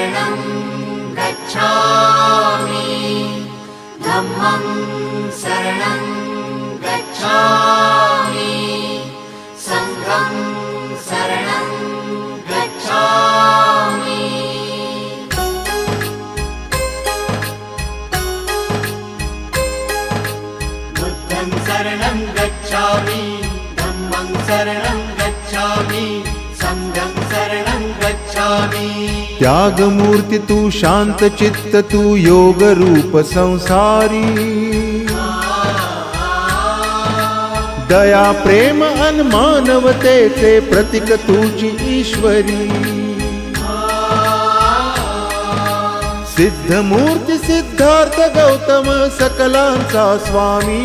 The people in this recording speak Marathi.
शरणं गच्छामि धम्मं शरणं गच्छामि संघं शरणं गच्छामि बुद्धं शरणं गच्छामि धम्मं शरणं गच्छामि संघं शरणं गच्छामि। त्यागमूर्ति तू शांत चित्त तू योग रूप संसारी दया प्रेम अन मानवतेचे प्रतीक तुझी ईश्वरी सिद्ध मूर्ती सिद्धार्थ गौतम सकलांचा स्वामी